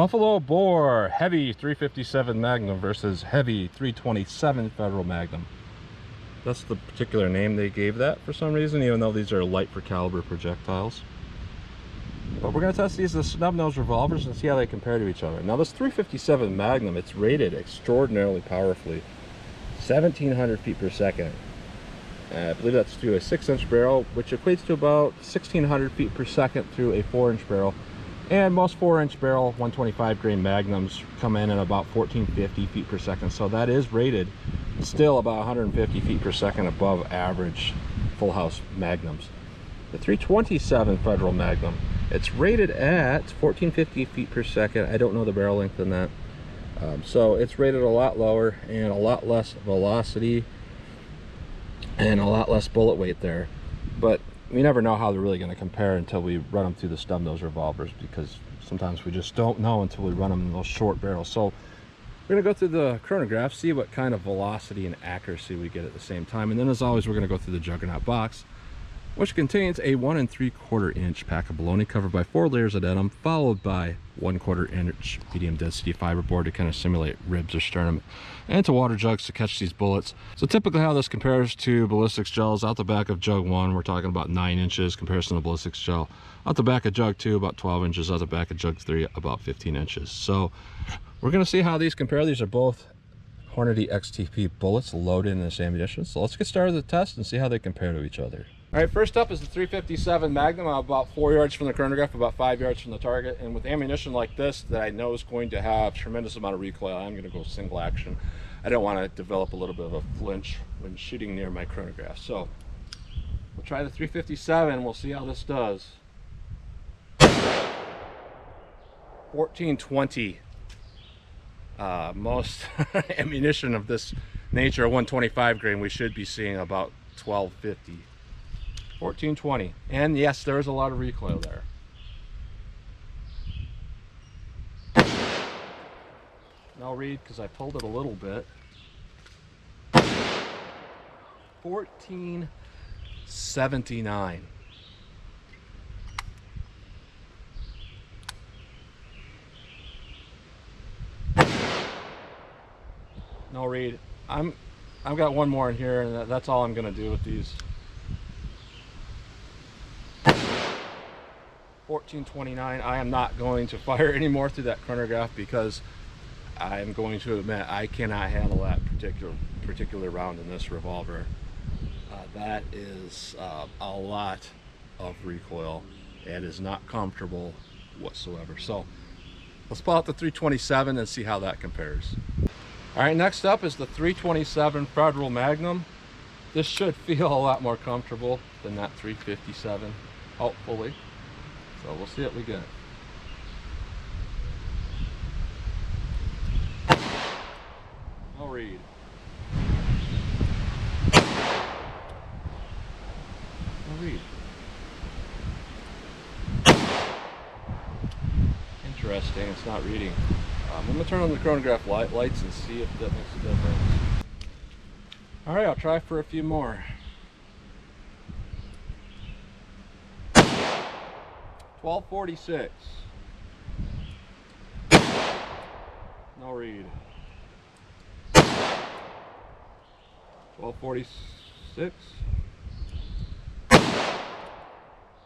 Buffalo Bore heavy 357 Magnum versus heavy 327 Federal Magnum. That's the particular name they gave that for some reason, even though these are light for caliber projectiles. But we're going to test these as snub-nose revolvers and see how they compare to each other. Now this 357 Magnum, it's rated extraordinarily powerfully, 1700 feet per second. I believe that's through a 6-inch barrel, which equates to about 1600 feet per second through a 4-inch barrel. And most 4-inch barrel 125 grain Magnums come in at about 1450 feet per second. So that is rated still about 150 feet per second above average full house Magnums. The 327 Federal Magnum, it's rated at 1450 feet per second. I don't know the barrel length in that. So it's rated a lot lower and a lot less velocity and a lot less bullet weight there. But we never know how they're really going to compare until we run them through the snub-nose revolvers, because sometimes we just don't know until we run them in those short barrels. So we're going to go through the chronograph, see what kind of velocity and accuracy we get at the same time. And then as always, we're going to go through the Juggernaut box, which contains a 1 3/4 inch pack of bologna covered by 4 layers of denim, followed by 1/4 inch medium density fiberboard to kind of simulate ribs or sternum, and to water jugs to catch these bullets. So typically how this compares to Ballistics gels, out the back of jug 1 we're talking about 9 inches comparison to Ballistics gel, out the back of jug 2 about 12 inches, out the back of jug 3 about 15 inches. So we're going to see how these compare. These are both Hornady XTP bullets loaded in this ammunition. So let's get started with the test and see how they compare to each other. All right, first up is the 357 Magnum. I'm about 4 yards from the chronograph, about 5 yards from the target. And with ammunition like this that I know is going to have tremendous amount of recoil, I'm going to go single action. I don't want to develop a little bit of a flinch when shooting near my chronograph. So we'll try the 357. We'll see how this does. 1420. Most ammunition of this nature, 125 grain, we should be seeing about 1250. 1420, and yes, there is a lot of recoil there. No read because I pulled it a little bit. 1479. No read. I've got one more in here, and that's all I'm going to do with these. 1429. I am not going to fire any more through that chronograph because I'm going to admit I cannot handle that particular round in this revolver. That is a lot of recoil. It is not comfortable whatsoever. So let's pull out the 327 and see how that compares. All right, next up is the 327 Federal Magnum. This should feel a lot more comfortable than that 357, hopefully. So we'll see what we get. No read. No read. Interesting, it's not reading. I'm going to turn on the chronograph lights and see if that makes a difference. Alright, I'll try for a few more. 1246. No read. 1246.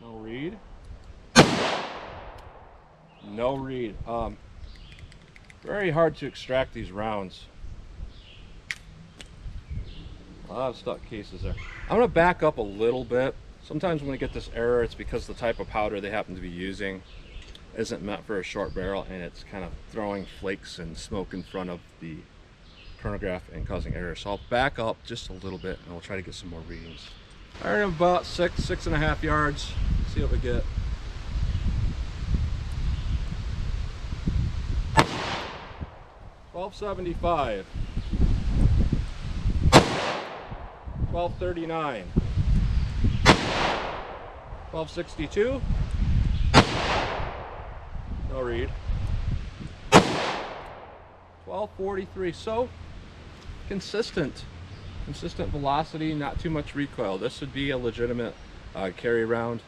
No read. No read. Very hard to extract these rounds. A lot of stuck cases there. I'm going to back up a little bit. Sometimes when we get this error, it's because the type of powder they happen to be using isn't meant for a short barrel, and it's kind of throwing flakes and smoke in front of the chronograph and causing error. So I'll back up just a little bit and we'll try to get some more readings. All right, about 6.5 yards. See what we get. $12.75. 12.39. 12.62. No read. 12.43. So consistent velocity, not too much recoil. This would be a legitimate carry round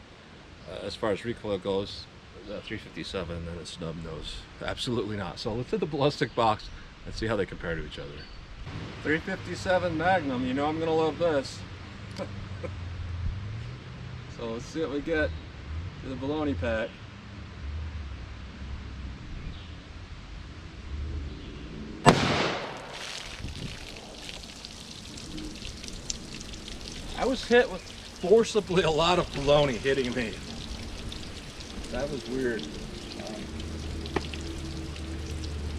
as far as recoil goes. the 357 and then a snub nose. Absolutely not. So let's hit the ballistic box and see how they compare to each other. 357 Magnum, you know I'm gonna love this. So let's see what we get to the baloney pack. I was hit with forcibly a lot of baloney hitting me. That was weird.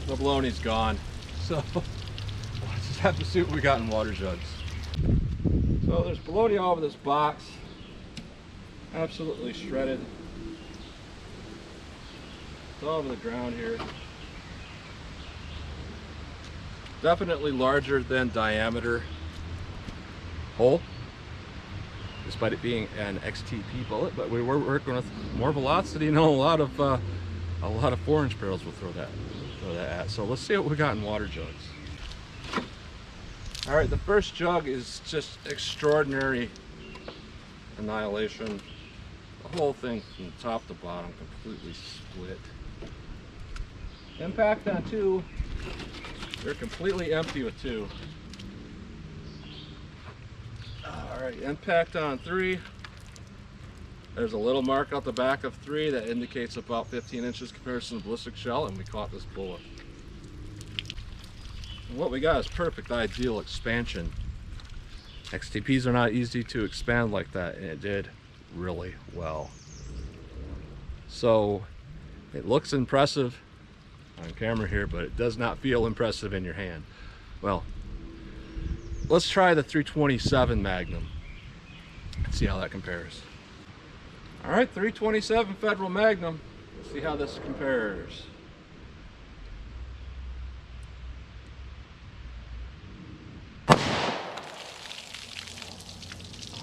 The baloney's gone. So let's just have to see what we got in water jugs. So there's baloney all over this box. Absolutely shredded. It's all over the ground here. Definitely larger than diameter hole, despite it being an XTP bullet, but we were working with more velocity and a lot of 4-inch barrels will throw that at. So let's see what we got in water jugs. All right, the first jug is just extraordinary annihilation. The whole thing from top to bottom completely split. Impact on 2, they're completely empty with 2. All right, impact on 3. There's a little mark out the back of 3 that indicates about 15 inches comparison to ballistic shell, and we caught this bullet. And what we got is perfect, ideal expansion. XTPs are not easy to expand like that, and it did really well. So it looks impressive on camera here, but it does not feel impressive in your hand. Well, let's try the 327 Magnum and see how that compares. All right, 327 Federal Magnum. Let's see how this compares.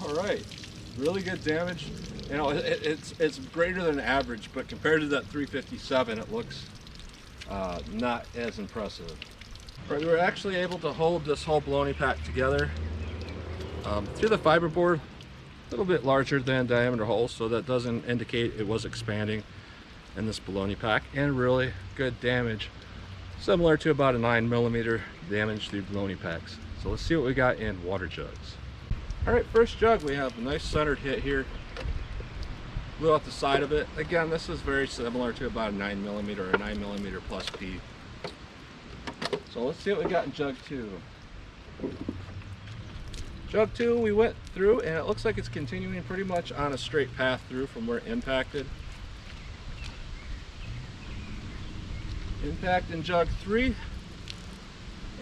All right, really good damage. You know, it's greater than average, but compared to that 357, it looks not as impressive. Right, we were actually able to hold this whole baloney pack together through the fiberboard. A little bit larger than diameter hole, so that doesn't indicate it was expanding in this baloney pack, and really good damage, similar to about a 9mm damage through baloney packs. So let's see what we got in water jugs. All right, first jug, we have a nice centered hit here. Blew out the side of it. Again, this is very similar to about a 9mm or a 9mm plus P. So let's see what we got in jug 2. Jug 2 we went through, and it looks like it's continuing pretty much on a straight path through from where it impacted. Impact in jug 3,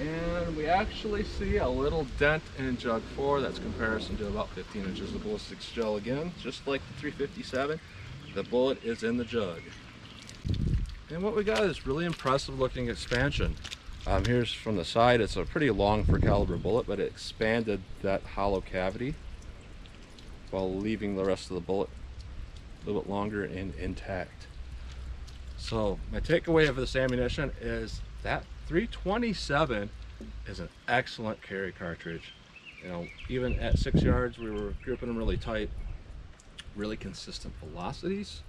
and we actually see a little dent in jug 4. That's comparison to about 15 inches of ballistic shell again, just like the 357. The bullet is in the jug. And what we got is really impressive looking expansion. Here's from the side. It's a pretty long for caliber bullet, but it expanded that hollow cavity while leaving the rest of the bullet a little bit longer and intact. So my takeaway of this ammunition is that 327 is an excellent carry cartridge. You know, even at 6 yards, we were gripping them really tight, really consistent velocities,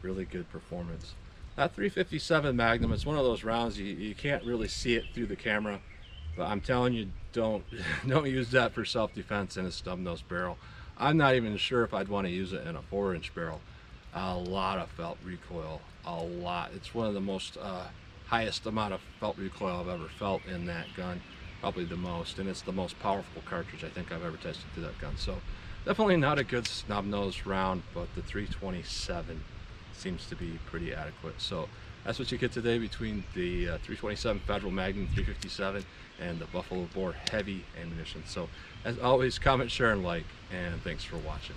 really good performance. That 357 Magnum, it's one of those rounds you can't really see it through the camera, but I'm telling you, don't use that for self-defense in a stub-nose barrel. I'm not even sure if I'd want to use it in a 4-inch barrel. A lot of felt recoil, a lot. It's one of the most highest amount of felt recoil I've ever felt in that gun, probably the most, and it's the most powerful cartridge I think I've ever tested through that gun. So definitely not a good snub-nose round, but the 327 seems to be pretty adequate. So that's what you get today between the 327 Federal Magnum 357 and the Buffalo Bore heavy ammunition. So as always, comment, share, and like, and thanks for watching.